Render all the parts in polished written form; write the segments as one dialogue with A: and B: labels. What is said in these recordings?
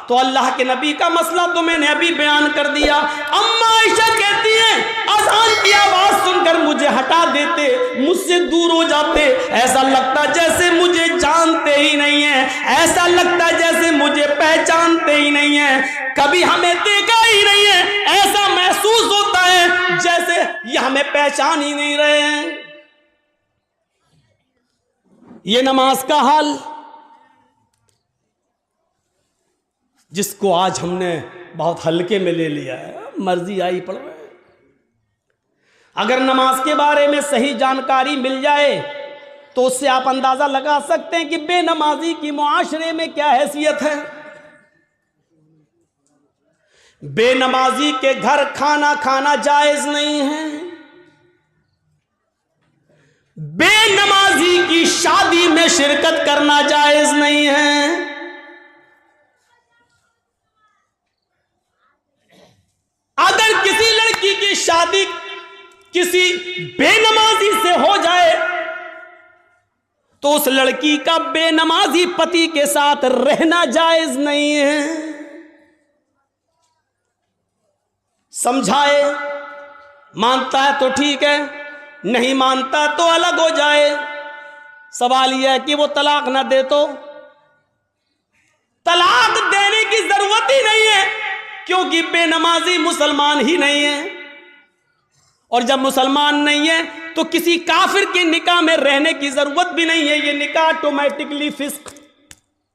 A: तो अल्लाह के नबी का मसला तो मैंने अभी बयान कर दिया। अम्मा आयशा कहती हैं अजान की आवाज सुनकर मुझे हटा देते, मुझसे दूर हो जाते, ऐसा लगता जैसे मुझे जानते ही नहीं है, ऐसा लगता जैसे मुझे पहचानते ही नहीं है, कभी हमें देखा ही नहीं है, ऐसा महसूस होता है जैसे ये हमें पहचान ही नहीं रहे हैं। ये नमाज का हाल जिसको आज हमने बहुत हल्के में ले लिया है, मर्जी आई पढ़ रहे हैं। अगर नमाज के बारे में सही जानकारी मिल जाए तो उससे आप अंदाजा लगा सकते हैं कि बेनमाजी की मुआशरे में क्या हैसियत है। बेनमाजी के घर खाना खाना जायज नहीं है, बेनमाजी की शादी में शिरकत करना जायज नहीं है। अगर किसी लड़की की शादी किसी बेनमाजी से हो जाए तो उस लड़की का बेनमाजी पति के साथ रहना जायज नहीं है। समझाए, मानता है तो ठीक है, नहीं मानता तो अलग हो जाए। सवाल यह है कि वो तलाक ना दे तो तलाक देने की जरूरत ही नहीं है, क्योंकि बेनमाजी मुसलमान ही नहीं है, और जब मुसलमान नहीं है तो किसी काफिर के निकाह में रहने की जरूरत भी नहीं है। ये निकाह ऑटोमेटिकली फिस्क,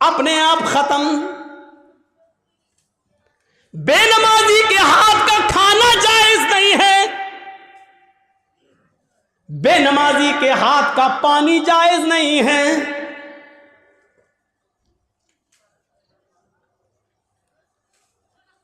A: अपने आप खत्म। बेनमाजी के हाथ का खाना जायज नहीं है, बेनमाजी के हाथ का पानी जायज नहीं है।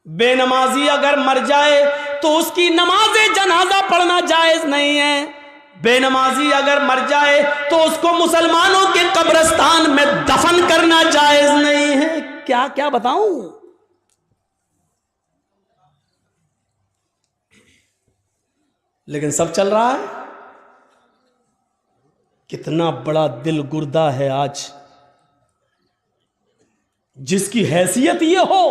A: बेनमाजी अगर मर जाए तो उसकी नमाज़े जनाजा पढ़ना जायज नहीं है। बेनमाजी अगर मर जाए तो उसको मुसलमानों के कब्रिस्तान में दफन करना जायज नहीं है। क्या क्या बताऊं। लेकिन सब चल रहा है। कितना बड़ा दिल गुर्दा है आज, जिसकी हैसियत ये हो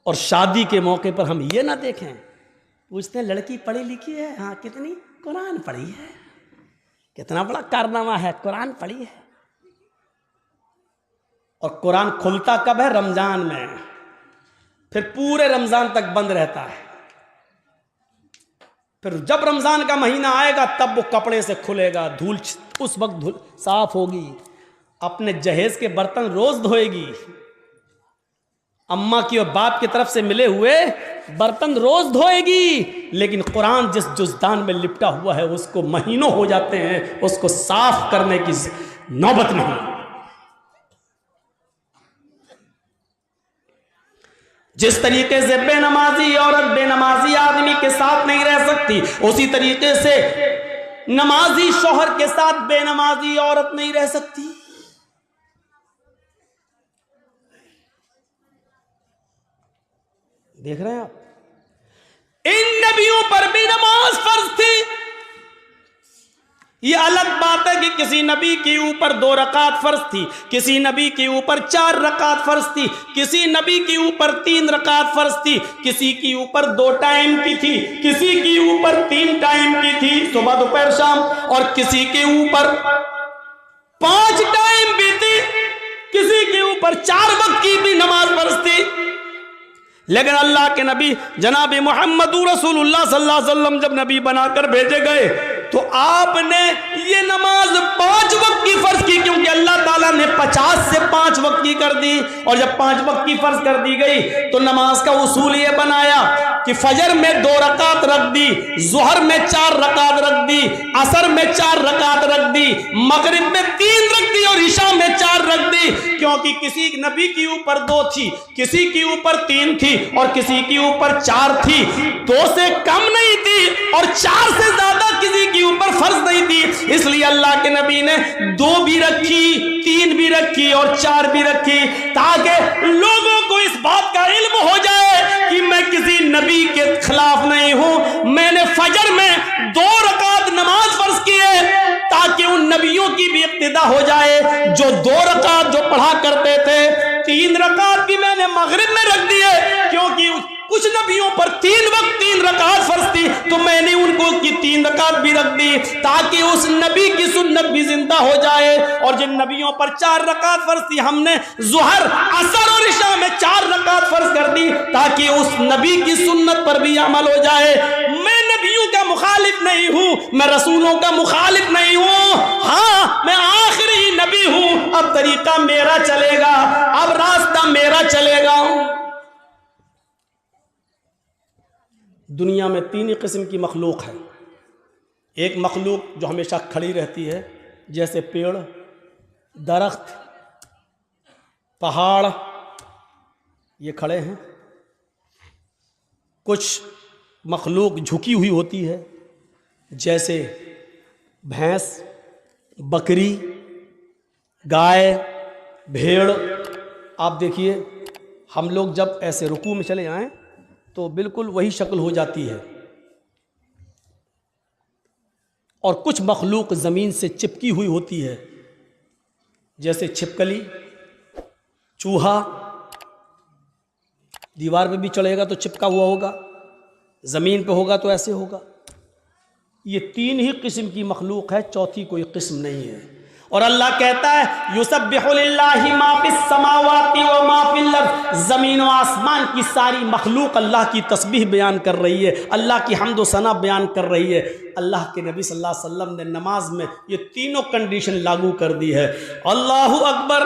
A: और शादी के मौके पर हम ये ना देखें। पूछते हैं लड़की पढ़ी लिखी है? हाँ। कितनी? कुरान पढ़ी है। कितना बड़ा कारनामा है, कुरान पढ़ी है। और कुरान खुलता कब है? रमजान में। फिर पूरे रमजान तक बंद रहता है। फिर जब रमजान का महीना आएगा तब वो कपड़े से खुलेगा, धूल उस वक्त धूल साफ होगी, अपने जहेज के बर्तन रोज धोएगी, अम्मा की और बाप की तरफ से मिले हुए बर्तन रोज धोएगी। लेकिन कुरान जिस जुज़दान में लिपटा हुआ है उसको महीनों हो जाते हैं उसको साफ करने की नौबत नहीं। जिस तरीके से बेनमाजी औरत बेनमाजी आदमी के साथ नहीं रह सकती, उसी तरीके से नमाजी शौहर के साथ बेनमाजी औरत नहीं रह सकती। देख रहे हैं आप, इन नबियों पर भी नमाज फर्ज थी। ये अलग बात है कि किसी नबी के ऊपर 2 रकात फर्ज थी, किसी नबी के ऊपर 4 रकात फर्ज थी, किसी नबी के ऊपर 3 रकात फर्ज थी, किसी के ऊपर 2 टाइम की थी, किसी के ऊपर 3 टाइम की थी, सुबह दोपहर शाम, और किसी के ऊपर 5 टाइम भी थी, किसी के ऊपर 4 वक्त की भी नमाज फर्ज थी। लेकिन अल्लाह के नबी जनाब मोहम्मद रसूलुल्लाह सल्लल्लाहु अलैहि वसल्लम जब नबी बनाकर भेजे गए तो आपने ये नमाज 5 वक्त की फर्ज की, क्योंकि अल्लाह ताला ने 50 से 5 वक्त की कर दी। और जब 5 वक्त की फर्ज कर दी गई तो नमाज का उसूल ये बनाया कि फजर में 2 रकात रख दी, जोहर में 4 रकात रख दी, असर में 4 रकात रख दी, मगरिब में 3 रख दी और इशा में 4 रख दी। क्योंकि किसी नबी के ऊपर 2 थी, किसी के ऊपर 3 थी और किसी के ऊपर 4 थी। 2 से कम नहीं थी और 4 से ज्यादा किसी के ऊपर फर्ज नहीं थी। इसलिए अल्लाह के नबी ने 2 भी रखी, 3 भी रखी और 4 भी रखी, ताकि लोगों को इस बात का इल्म हो जाए कि मैं किसी नबी के खिलाफ नहीं हूं। मैंने फजर में 2 रकात नमाज फर्ज की है ताकि उन नबियों की भी इक्तिदा हो जाए जो 2 रकात जो पढ़ा करते थे 3 रकात भी मैंने मगरिब में रख दिए, क्योंकि कुछ नबियों पर 3 वक्त 3 रकात फर्ज थी, तो मैंने उनको की 3 रकात भी रख दी, ताकि उस नबी की सुन्नत भी जिंदा हो जाए। और जिन नबियों पर 4 रकात फर्ज थी, हमने ज़ुहर, असर और इशा में 4 रकात फर्ज कर दी, ताकि उस नबी की सुन्नत पर भी अमल हो जाए। मैं नबियों का मुखालिफ नहीं हूं, मैं रसूलों का मुखालिफ नहीं हूं, हाँ मैं आखिरी नबी हूं। अब तरीका मेरा चलेगा, अब रास्ता मेरा चलेगा। दुनिया में 3 ही किस्म की मखलूक है। एक मखलूक जो हमेशा खड़ी रहती है, जैसे पेड़, दरख्त, पहाड़, ये खड़े हैं। कुछ मखलूक झुकी हुई होती है, जैसे भैंस, बकरी, गाय, भेड़। आप देखिए, हम लोग जब ऐसे रुकू में चले जाएं तो बिल्कुल वही शक्ल हो जाती है। और कुछ मखलूक ज़मीन से चिपकी हुई होती है, जैसे छिपकली, चूहा। दीवार पे भी चढ़ेगा तो चिपका हुआ होगा, ज़मीन पे होगा तो ऐसे होगा। ये 3 ही किस्म की मखलूक है, चौथी कोई किस्म नहीं है। और अल्लाह कहता है युसब्बिहु लिल्लाहि मा फिस समावाति व मा फिल अर्द, ज़मीन व आसमान की सारी मखलूक अल्लाह की तस्बीह बयान कर रही है, अल्लाह की हम्द व सना बयान कर रही है। अल्लाह के नबी सल्लल्लाहु अलैहि वसल्लम ने नमाज में ये तीनों कंडीशन लागू कर दी है। अल्लाहु अकबर,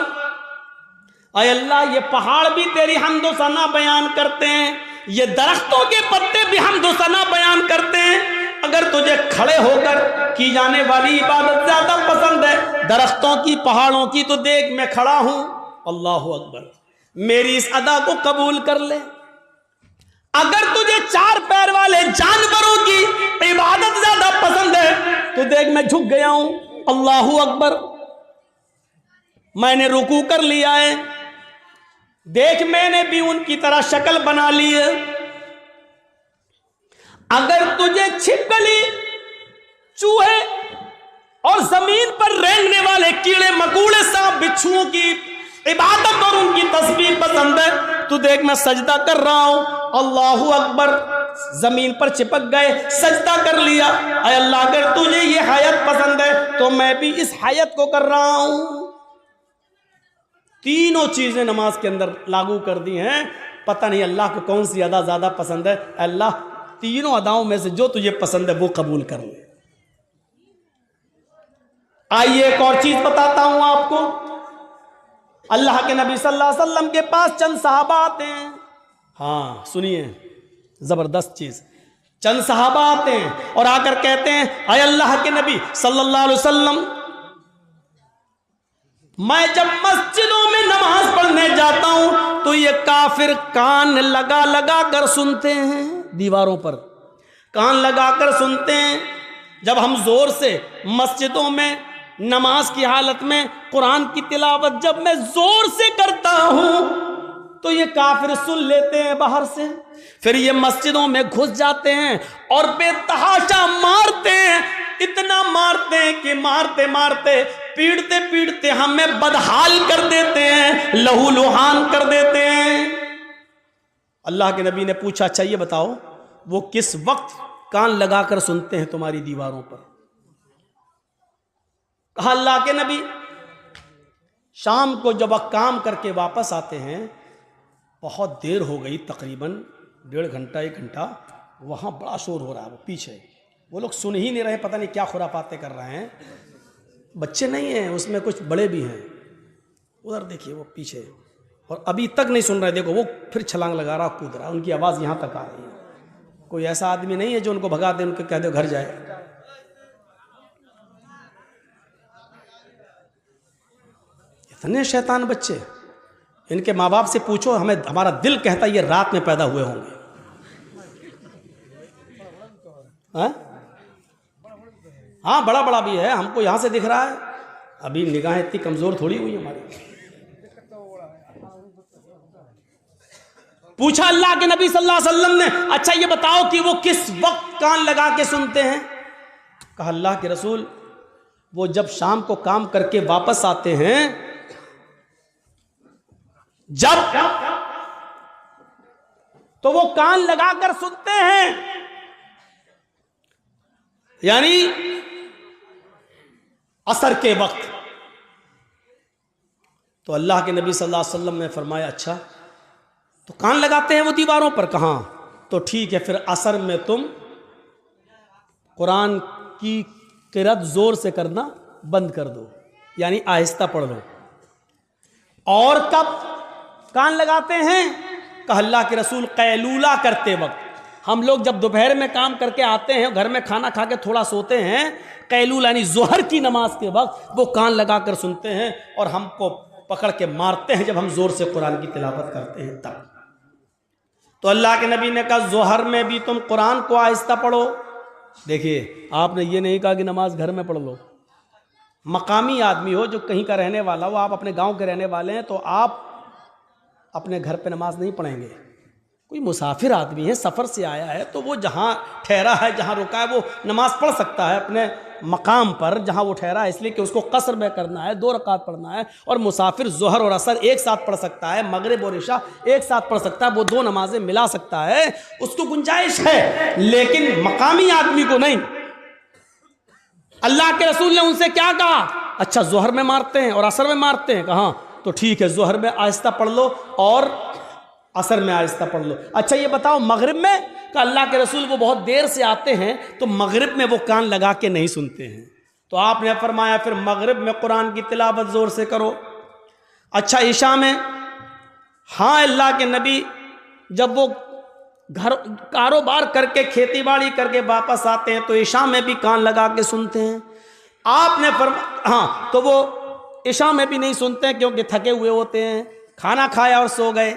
A: अय अल्लाह, ये पहाड़ भी तेरी हम्द व सना बयान करते हैं, ये दरख्तों के पत्ते भी हम्द व सना बयान करते हैं। अगर तुझे खड़े होकर की जाने वाली इबादत ज्यादा पसंद है दरख्तों की, पहाड़ों की, तो देख मैं खड़ा हूं। अल्लाहु अकबर, मेरी इस अदा को कबूल कर ले। अगर तुझे 4 पैर वाले जानवरों की इबादत ज्यादा पसंद है तो देख मैं झुक गया हूं। अल्लाहु अकबर, मैंने रुकू कर लिया है, देख मैंने भी उनकी तरह शक्ल बना ली है। अगर तुझे छिपकली, चूहे और जमीन पर रेंगने वाले कीड़े मकोड़े, सांप, बिच्छुओं की इबादत और उनकी तस्बीह पसंद है तो देख मैं सजदा कर रहा हूं। अल्लाहु अकबर, जमीन पर चिपक गए, सजदा कर लिया। अय अल्लाह, अगर तुझे ये हयात पसंद है तो मैं भी इस हयात को कर रहा हूं। तीनों चीजें नमाज के अंदर लागू कर दी हैं। पता नहीं अल्लाह को कौन सी अदा ज्यादा पसंद है। अल्लाह तीनों अदाओं में से जो तुझे पसंद है वो कबूल कर ले। आइए एक और चीज बताता हूं आपको। अल्लाह के नबी सल्लल्लाहु अलैहि वसल्लम के पास चंद सहाबा आते हैं। हाँ सुनिए, जबरदस्त चीज। चंद सहाबा आते हैं और आकर कहते हैं, अय अल्लाह के नबी सल्लल्लाहु अलैहि वसल्लम, मैं जब मस्जिदों में नमाज पढ़ने जाता हूं तो ये काफिर कान लगा लगा कर सुनते हैं, दीवारों पर कान लगाकर सुनते हैं। जब हम जोर से मस्जिदों में नमाज की हालत में कुरान की तिलावत जब मैं जोर से करता हूं तो ये काफिर सुन लेते हैं बाहर से, फिर ये मस्जिदों में घुस जाते हैं और बेतहाशा मारते हैं। इतना मारते हैं कि मारते मारते, पीड़ते पीड़ते हमें बदहाल कर देते हैं, लहू लुहान कर देते हैं। अल्लाह के नबी ने पूछा, अच्छा ये बताओ वो किस वक्त कान लगाकर सुनते हैं तुम्हारी दीवारों पर? कहा अल्लाह के नबी, शाम को जब काम करके वापस आते हैं, बहुत देर हो गई, तकरीबन 1.5 घंटा 1 घंटा, वहां बड़ा शोर हो रहा है, वो पीछे वो लोग सुन ही नहीं रहे, पता नहीं क्या खुरापाते कर रहे हैं। बच्चे नहीं हैं उसमें, कुछ बड़े भी हैं। उधर देखिए वो पीछे, और अभी तक नहीं सुन रहे। देखो वो फिर छलांग लगा रहा, कूद रहा, उनकी आवाज़ यहाँ तक आ रही है। कोई ऐसा आदमी नहीं है जो उनको भगा दे, उनको कह दे घर जाए। इतने शैतान बच्चे, इनके माँ बाप से पूछो, हमें हमारा दिल कहता है ये रात में पैदा हुए होंगे। हाँ बड़ा बड़ा भी है, हमको यहाँ से दिख रहा है, अभी निगाहें इतनी कमजोर थोड़ी हुई हमारी। पूछा अल्लाह के नबी सल्लल्लाहु अलैहि वसल्लम ने, अच्छा ये बताओ कि वो किस वक्त कान लगा के सुनते हैं? कहा अल्लाह के रसूल, वो जब शाम को काम करके वापस आते हैं, जब तो वो कान लगाकर सुनते हैं, यानी असर के वक्त। तो अल्लाह के नबी सल्लल्लाहु अलैहि वसल्लम ने फरमाया, अच्छा तो कान लगाते हैं वो दीवारों पर? कहाँ? तो ठीक है, फिर असर में तुम कुरान की किरात जोर से करना बंद कर दो, यानी आहिस्ता पढ़ लो। और कब कान लगाते हैं? कहा अल्लाह के रसूल कैलूला करते वक्त। हम लोग जब दोपहर में काम करके आते हैं, घर में खाना खा के थोड़ा सोते हैं, कैलूला यानी जोहर की नमाज के वक्त वो कान लगाकर सुनते हैं और हमको पकड़ के मारते हैं जब हम जोर से कुरान की तिलावत करते हैं तब। तो अल्लाह के नबी ने कहा जोहर में भी तुम कुरान को आहिस्ता पढ़ो। देखिए, आपने ये नहीं कहा कि नमाज घर में पढ़ लो। मकामी आदमी हो, जो कहीं का रहने वाला हो, आप अपने गांव के रहने वाले हैं, तो आप अपने घर पे नमाज नहीं पढ़ेंगे। कोई मुसाफिर आदमी है, सफ़र से आया है, तो वो जहाँ ठहरा है, जहाँ रुका है, वो नमाज पढ़ सकता है अपने मकाम पर जहाँ वो ठहरा है, इसलिए कि उसको कसर में करना है, 2 रकात पढ़ना है। और मुसाफिर जोहर और असर एक साथ पढ़ सकता है, मगरिब और इशा एक साथ पढ़ सकता है, वो 2 नमाजें मिला सकता है, उसको गुंजाइश है। लेकिन मकामी आदमी को नहीं। अल्लाह के रसूल ने उनसे क्या कहा? अच्छा जोहर में मारते हैं और असर में मारते हैं? कहा तो ठीक है, जोहर में आहिस्ता पढ़ लो और असर में आहिस्ता पढ़ लो। अच्छा ये बताओ मगरिब में? का अल्लाह के रसूल वो बहुत देर से आते हैं, तो मगरिब में वो कान लगा के नहीं सुनते हैं। तो आपने फरमाया फिर मगरिब में कुरान की तिलावत जोर से करो। अच्छा इशा में? हाँ, अल्लाह के नबी जब वो घर कारोबार करके खेती बाड़ी करके वापस आते हैं तो इशा में भी कान लगा के सुनते हैं। आपने हाँ, तो वो इशा में भी नहीं सुनते हैं क्योंकि थके हुए होते हैं, खाना खाया और सो गए।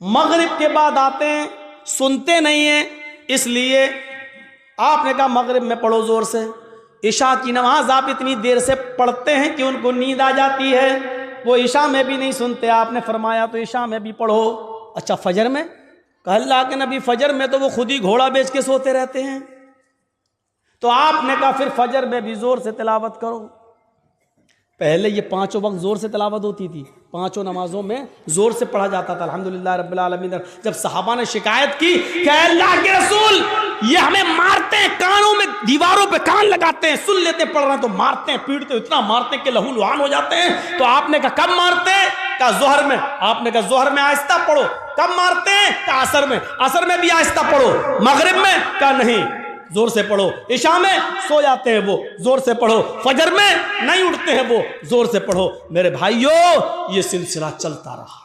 A: मगरिब के बाद आते हैं, सुनते नहीं हैं, इसलिए आपने कहा मगरिब में पढ़ो जोर से। इशा की नमाज आप इतनी देर से पढ़ते हैं कि उनको नींद आ जाती है, वो इशा में भी नहीं सुनते। आपने फरमाया तो इशा में भी पढ़ो। अच्छा फजर में? कहा अल्लाह के नबी फजर में तो वो खुद ही घोड़ा बेच के सोते रहते हैं। तो आपने कहा फिर फजर में भी जोर से तिलावत करो। पहले ये 5 वक्त जोर से तिलावत होती थी, 5 नमाजों में जोर से पढ़ा जाता था अल्हम्दुलिल्लाह रब्बिल आलमीन। जब सहाबा ने शिकायत की कि अल्लाह के रसूल ये हमें मारते हैं, कानों में दीवारों पे कान लगाते हैं, सुन लेते पढ़ रहे हैं तो मारते हैं, पीटते हैं, इतना मारते हैं कि लहू लुहान हो जाते हैं। तो आपने कहा कब मारते हैं? कहा जोहर में। आपने कहा जोहर में आहिस्ता पढ़ो। कब मारते हैं? कहा असर में। असर में भी आहिस्ता पढ़ो। मगरिब में? कहा नहीं, जोर से पढ़ो। इशा में सो जाते हैं वो, जोर से पढ़ो। फजर में नहीं उठते हैं वो, जोर से पढ़ो। मेरे भाइयों ये सिलसिला चलता रहा,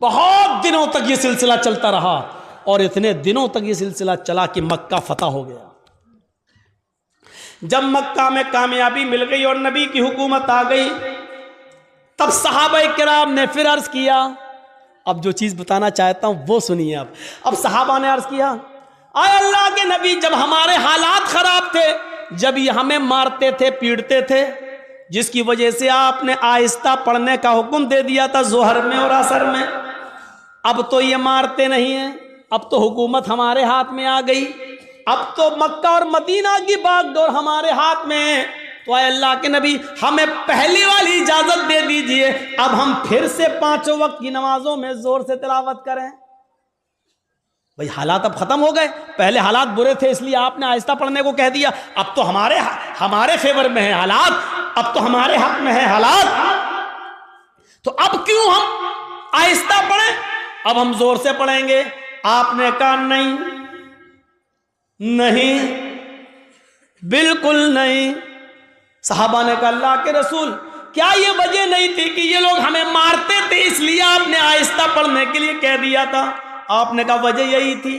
A: बहुत दिनों तक ये सिलसिला चलता रहा, और इतने दिनों तक ये सिलसिला चला कि मक्का फतह हो गया। जब मक्का में कामयाबी मिल गई और नबी की हुकूमत आ गई, तब सहाबाए किराम ने फिर अर्ज किया। अब जो चीज बताना चाहता हूं वो सुनिए। अब सहाबा ने अर्ज किया, आए अल्लाह के नबी, जब हमारे हालात खराब थे, जब ये हमें मारते थे, पीटते थे, जिसकी वजह से आपने आहिस्ता पढ़ने का हुक्म दे दिया था जोहर में और असर में, अब तो ये मारते नहीं हैं, अब तो हुकूमत हमारे हाथ में आ गई, अब तो मक्का और मदीना की बागडोर हमारे हाथ में है, तो आए अल्लाह के नबी हमें पहली वाली इजाजत दे दीजिए, अब हम फिर से 5 वक्त की नमाजों में जोर से तिलावत करें। भाई हालात अब खत्म हो गए, पहले हालात बुरे थे इसलिए आपने आहिस्ता पढ़ने को कह दिया, अब तो हमारे फेवर में है हालात, अब तो हमारे हक में है हालात, तो अब क्यों हम आहिस्ता पढ़ें, अब हम जोर से पढ़ेंगे। आपने कहा नहीं, नहीं, बिल्कुल नहीं। सहाबा ने कहा अल्लाह के रसूल, क्या ये वजह नहीं थी कि ये लोग हमें मारते थे इसलिए आपने आहिस्ता पढ़ने के लिए कह दिया था? आपने कहा वजह यही थी।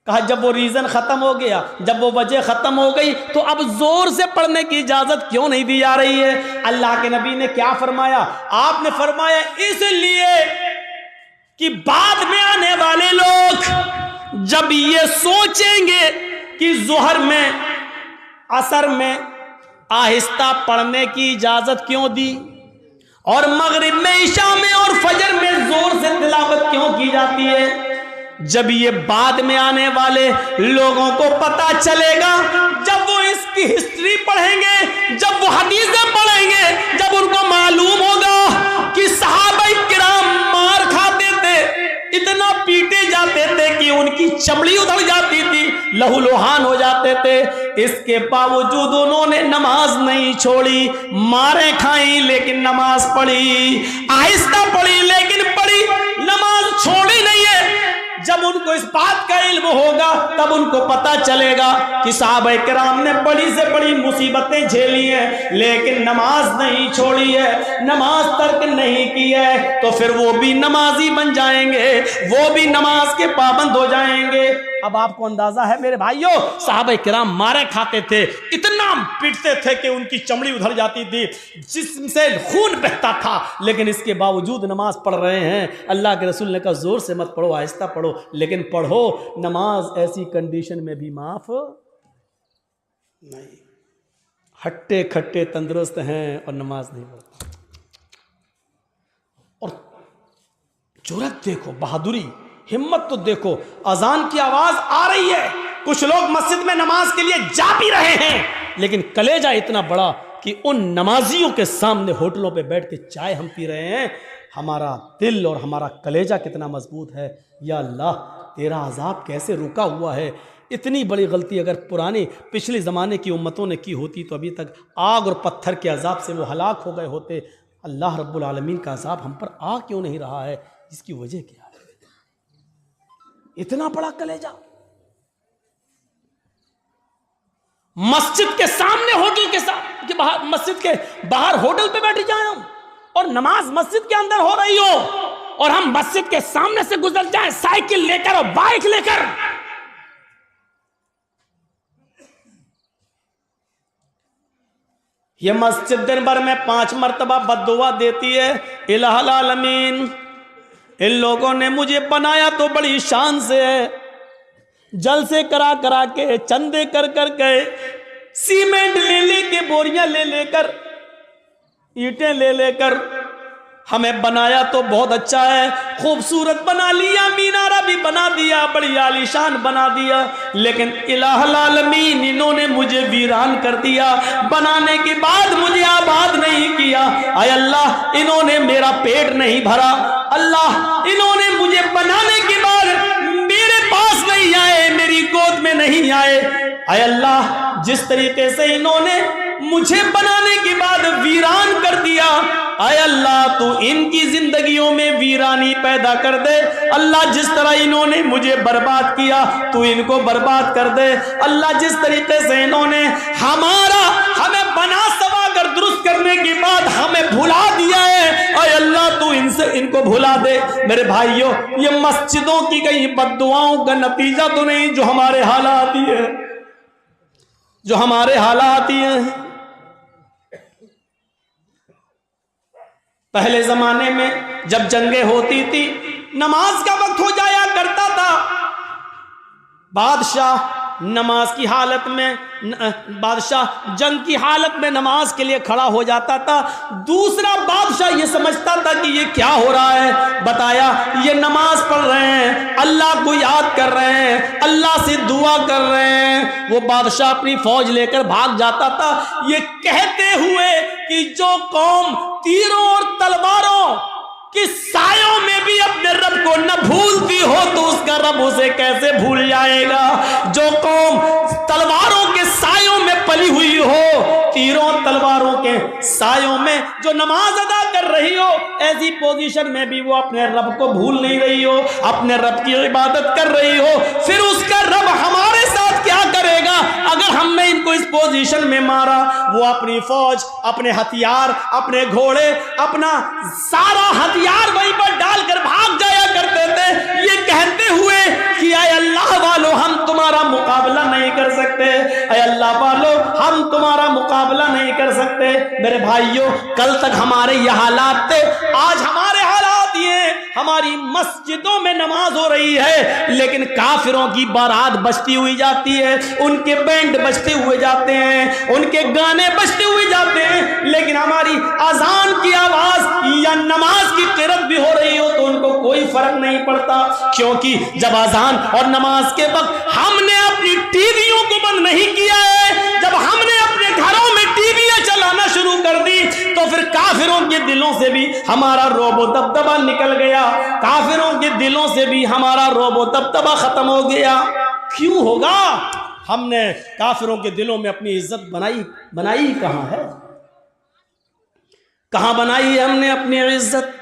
A: कहा जब वो रीजन खत्म हो गया, जब वो वजह खत्म हो गई, तो अब जोर से पढ़ने की इजाजत क्यों नहीं दी जा रही है? अल्लाह के नबी ने क्या फरमाया? आपने फरमाया इसलिए कि बाद में आने वाले लोग जब ये सोचेंगे कि जोहर में, असर में आहिस्ता पढ़ने की इजाजत क्यों दी, और मगरिब में, इशा में और फजर में जोर से तिलावत क्यों की जाती है, जब ये बाद में आने वाले लोगों को पता चलेगा, जब वो इसकी हिस्ट्री पढ़ेंगे, जब वो हदीसें पढ़ेंगे, जब उनको मालूम होगा कि सहाबाए चमड़ी उधड़ जाती थी, लहूलुहान हो जाते थे। इसके बावजूद उन्होंने नमाज नहीं छोड़ी, मारे खाई लेकिन नमाज पढ़ी, आहिस्ता पढ़ी लेकिन पढ़ी, नमाज छोड़ी नहीं है। जब उनको इस बात का इल्म होगा तब उनको पता चलेगा कि साहबा किराम ने बड़ी से बड़ी मुसीबतें झेली हैं लेकिन नमाज नहीं छोड़ी है, नमाज तर्क नहीं की है, तो फिर वो भी नमाजी बन जाएंगे, वो भी नमाज के पाबंद हो जाएंगे। अब आपको अंदाजा है मेरे भाइयों, साहबा किराम मारे खाते थे, इतना पीटते थे कि उनकी चमड़ी उधड़ जाती थी, जिससे खून बहता था, लेकिन इसके बावजूद नमाज पढ़ रहे हैं। अल्लाह के रसूल ने कहा जोर से मत पढ़ो, आहिस्ता पढ़ो, लेकिन पढ़ो। नमाज ऐसी कंडीशन में भी माफ नहीं। हट्टे खट्टे तंदुरुस्त हैं और नमाज नहीं पढ़ते। और जुर्रत देखो, बहादुरी, हिम्मत तो देखो। अजान की आवाज आ रही है, कुछ लोग मस्जिद में नमाज के लिए जा भी रहे हैं, लेकिन कलेजा इतना बड़ा कि उन नमाजियों के सामने होटलों पे बैठ के चाय हम पी रहे हैं। हमारा दिल और हमारा कलेजा कितना मजबूत है। या अल्लाह, तेरा अजाब कैसे रुका हुआ है। इतनी बड़ी गलती अगर पुराने पिछले ज़माने की उम्मतों ने की होती तो अभी तक आग और पत्थर के अजाब से वो हलाक हो गए होते। अल्लाह रब्बुल आलमीन का अजाब हम पर आ क्यों नहीं रहा है? इसकी वजह क्या है? इतना बड़ा कलेजा। मस्जिद के सामने होटल के बाहर, मस्जिद के बाहर होटल पे बैठ जाए हम, और नमाज मस्जिद के अंदर हो रही हो, और हम मस्जिद के सामने से गुजर जाएं साइकिल लेकर और बाइक लेकर। यह मस्जिद दिन भर में 5 मरतबा बद्दुआ देती है, इलाहुल आलमीन इन लोगों ने मुझे बनाया तो बड़ी शान से है, जलसे करा करा के, चंदे कर कर के, सीमेंट ले लेके, बोरियां ले लेकर, ईंटें ले लेकर हमें बनाया तो बहुत अच्छा है, खूबसूरत बना लिया, मीनारा भी बना दिया, बड़ी आलीशान बना दिया, लेकिन इलाहुल आलमीन इन्होंने मुझे वीरान कर दिया। बनाने के बाद मुझे आबाद नहीं किया। आय अल्लाह, इन्होंने मेरा पेट नहीं भरा। अल्लाह, इन्होंने मुझे बनाने के बाद मेरे पास नहीं आए, मेरी गोद में नहीं आए। आय अल्लाह, जिस तरीके से इन्होंने मुझे बनाने के बाद वीरान कर दिया, आय अल्लाह तू इनकी जिंदगियों में वीरानी पैदा कर दे। अल्लाह, जिस तरह इन्होंने मुझे बर्बाद किया तू इनको बर्बाद कर दे। अल्लाह, जिस तरीके से इन्होंने हमें बना सवा कर दुरुस्त करने के बाद हमें भुला दिया है, आय अल्लाह तू इनको भुला दे। मेरे भाइयों, ये मस्जिदों की कई बद्दुआओं का नतीजा तो नहीं जो हमारे हालात ही है, जो हमारे हालात ही हैं। पहले जमाने में जब जंगें होती थी, नमाज का वक्त हो जाया करता था, बादशाह नमाज की हालत में, बादशाह जंग की हालत में नमाज के लिए खड़ा हो जाता था। दूसरा बादशाह ये समझता था कि ये क्या हो रहा है, बताया ये नमाज पढ़ रहे हैं, अल्लाह को याद कर रहे हैं, अल्लाह से दुआ कर रहे हैं। वो बादशाह अपनी फौज लेकर भाग जाता था, ये कहते हुए कि जो कौम तीरों और तलवारों कि सायों में भी अपने रब को न भूलती हो तो उसका रब उसे कैसे भूल जाएगा। जो कौम तलवारों के सायों में पली हुई हो, तीरों तलवारों के सायों में जो नमाज अदा कर रही हो, ऐसी पोजीशन में भी वो अपने रब को भूल नहीं रही हो, अपने रब की इबादत कर रही हो, फिर उसका रब हमारे साथ क्या करेगा अगर हमने इनको इस पोजीशन में मारा। वो अपनी फौज, अपने हथियार, अपने घोड़े, अपना सारा हथियार वहीं पर डालकर भाग जाया करते थे, ये कहते हुए कि आय अल्लाह वालों, हम तुम्हारा मुकाबला नहीं कर सकते, आय अल्लाह वालों, हम तुम्हारा मुकाबला नहीं कर सकते। मेरे भाइयों, कल तक हमारे ये हालात थे, आज हमारे हालात ये, हमारी मस्जिदों में नमाज हो रही है लेकिन काफिरों की बारात बजती हुई जाती है, उनके बैंड बजते हुए जाते हैं, उनके गाने बजते हुए जाते हैं, लेकिन हमारी अजान की आवाज या नमाज की क़िरात भी हो रही हो तो उनको कोई फर्क नहीं पड़ता, क्योंकि जब अजान और नमाज के वक्त हमने अपनी टीवियों को बंद नहीं किया है, जब हमने अपने घरों में टीवियां चलाना शुरू कर दी तो फिर काफिरों के दिलों से भी हमारा रोबो दबदबा निकल गया, काफिरों के दिलों से भी हमारा रोबो दबदबा खत्म हो गया। क्यों होगा? हमने काफिरों के दिलों में अपनी इज्जत बनाई कहां है? कहां बनाई है हमने अपनी इज्जत?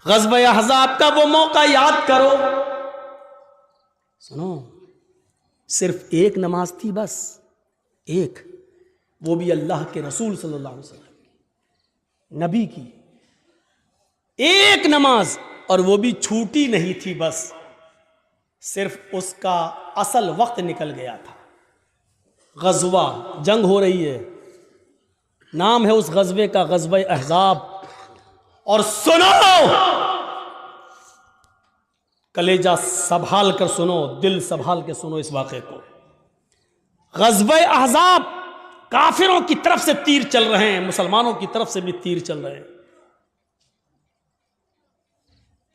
A: ग़ज़वा अहज़ाब का वो मौका याद करो। सुनो, सिर्फ एक नमाज थी, बस एक, वो भी अल्लाह के रसूल सल्लल्लाहु अलैहि वसल्लम नबी की एक नमाज, और वो भी छूटी नहीं थी, बस सिर्फ उसका असल वक्त निकल गया था। ग़ज़वा, जंग हो रही है, नाम है उस ग़ज़वे का ग़ज़वा अहज़ाब। और सुनो, कलेजा संभाल कर सुनो, दिल संभाल के सुनो इस वाक़े को। ग़ज़वा अहज़ाब, काफिरों की तरफ से तीर चल रहे हैं, मुसलमानों की तरफ से भी तीर चल रहे हैं।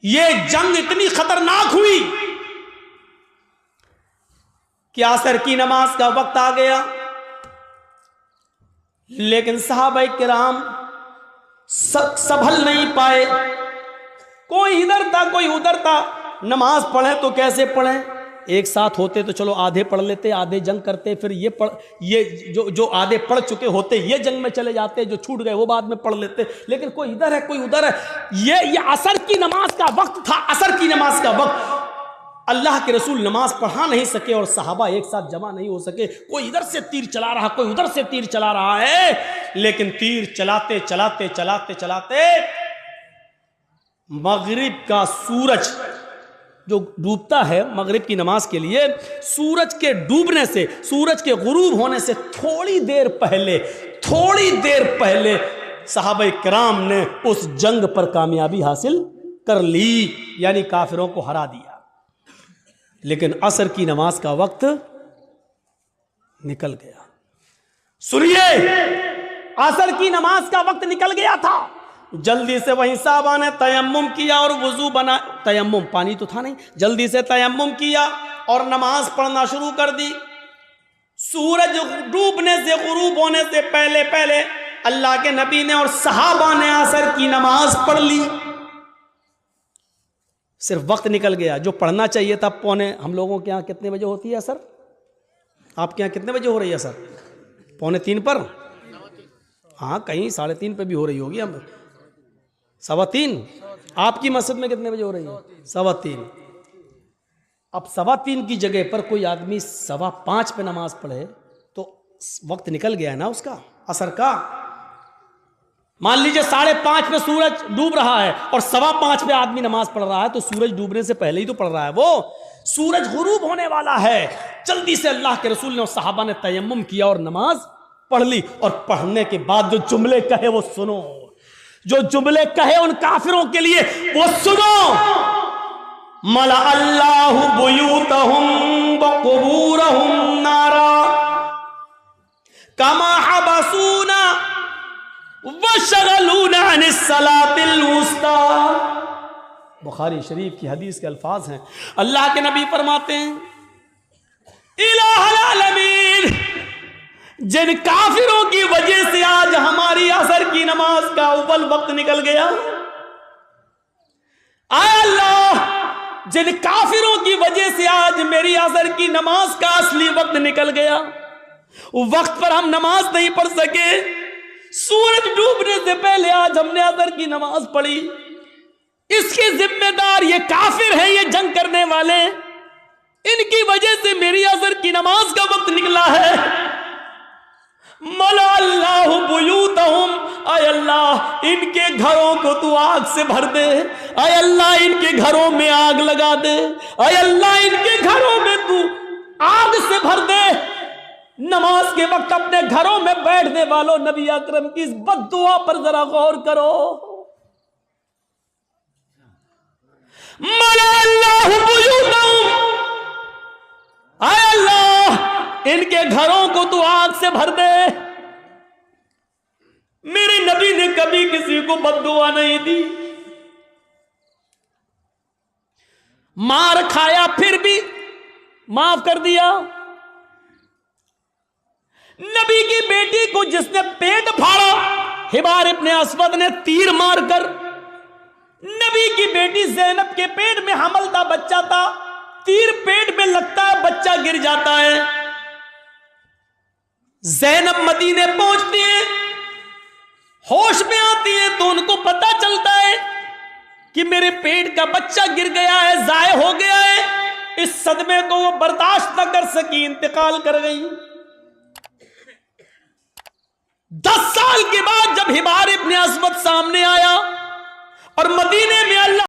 A: यह जंग इतनी खतरनाक हुई कि असर की नमाज का वक्त आ गया, लेकिन सहाबा किराम संभल नहीं पाए। कोई इधर था, कोई उधर था। नमाज पढ़े तो कैसे पढ़े? एक साथ होते तो चलो आधे पढ़ लेते, आधे जंग करते, फिर ये जो आधे पढ़ चुके होते ये जंग में चले जाते, जो छूट गए वो बाद में पढ़ लेते। लेकिन कोई इधर है, कोई उधर है। ये असर की नमाज का वक्त था, असर की नमाज का वक्त। अल्लाह के रसूल नमाज पढ़ा नहीं सके और सहाबा एक साथ जमा नहीं हो सके। कोई इधर से तीर चला रहा, कोई उधर से तीर चला रहा है, लेकिन तीर चलाते चलाते चलाते चलाते मगरिब का सूरज जो डूबता है, मगरिब की नमाज के लिए सूरज के डूबने से, सूरज के गुरूब होने से थोड़ी देर पहले सहाबा किराम ने उस जंग पर कामयाबी हासिल कर ली, यानी काफिरों को हरा दिया। लेकिन असर की नमाज का वक्त निकल गया। सुनिए, असर की नमाज का वक्त निकल गया था। जल्दी से वहीं साहबा ने तयम्मुम किया और वुजू बना, तयम्मुम पानी तो था नहीं, जल्दी से तयम्मुम किया और नमाज पढ़ना शुरू कर दी। सूरज डूबने से, गुरूब होने से पहले पहले अल्लाह के नबी ने और सहाबा ने असर की नमाज पढ़ ली। सिर्फ वक्त निकल गया। जो पढ़ना चाहिए था पौने, हम लोगों के यहाँ कितने बजे होती है असर? आपके यहाँ कितने बजे हो रही है असर? 2:45 पर? हाँ, कहीं 3:30 पे भी हो रही होगी। हम 3:15। आपकी मस्जिद में कितने बजे हो रही है? 3:15। अब 3:15 की जगह पर कोई आदमी 5:15 पे नमाज पढ़े तो वक्त निकल गया है ना उसका, असर का। मान लीजिए 5:30 पे सूरज डूब रहा है और 5:15 पे आदमी नमाज पढ़ रहा है, तो सूरज डूबने से पहले ही तो पढ़ रहा है वो। सूरज गुरूब होने वाला है। जल्दी से अल्लाह के रसूल ने और सहाबा ने तयम्मुम किया और नमाज पढ़ ली। और पढ़ने के बाद जो जुमले कहे वो सुनो, जो जुमले कहे उन काफिरों के लिए वो सुनो। मला अल्लाहु बुयूतहुम व कुबूरहुम नारा कमा हबसूना वशगलूना अनिस सलातिल वुस्ता। बुखारी शरीफ की हदीस के अल्फाज हैं। अल्लाह के नबी फरमाते हैं, इलाहुल आलमीन, जिन काफिरों की वजह से आज हमारी असर की नमाज का अव्वल वक्त निकल गया, आय अल्लाह, जिन काफिरों की वजह से आज मेरी असर की नमाज का असली वक्त निकल गया, वक्त पर हम नमाज नहीं पढ़ सके, सूरज डूबने से पहले आज हमने असर की नमाज पढ़ी, इसके जिम्मेदार ये काफिर हैं, ये जंग करने वाले, इनकी वजह से मेरी असर की नमाज का वक्त निकला है। मला अल्लाहु बुयूतहुम, आय अल्लाह इनके घरों को तू आग से भर दे, आय अल्लाह इनके घरों में आग लगा दे, आय अल्लाह इनके घरों में तू आग से भर दे। नमाज के वक्त अपने घरों में बैठने वालों, नबी अकरम की इस बद्दुआ पर जरा गौर करो। मला अल्लाहु बुयूतहुम, आय अल्लाह इनके घरों को तू आग से भर दे। मेरे नबी ने कभी किसी को बद्दुआ नहीं दी। मार खाया फिर भी माफ कर दिया। नबी की बेटी को जिसने पेट फाड़ा हिबार इब्ने अस्वद ने तीर मारकर नबी की बेटी ज़ैनब के पेट में हमल था, बच्चा था, तीर पेट में लगता है, बच्चा गिर जाता है। ज़ैनब मदीने पहुंचती है, होश में आती है तो उनको पता चलता है कि मेरे पेट का बच्चा गिर गया है, जाया हो गया है। इस सदमे को वो बर्दाश्त न कर सकी, इंतकाल कर गई। 10 साल के बाद जब हिबार इब्ने अस्वद सामने आया और मदीने में अल्लाह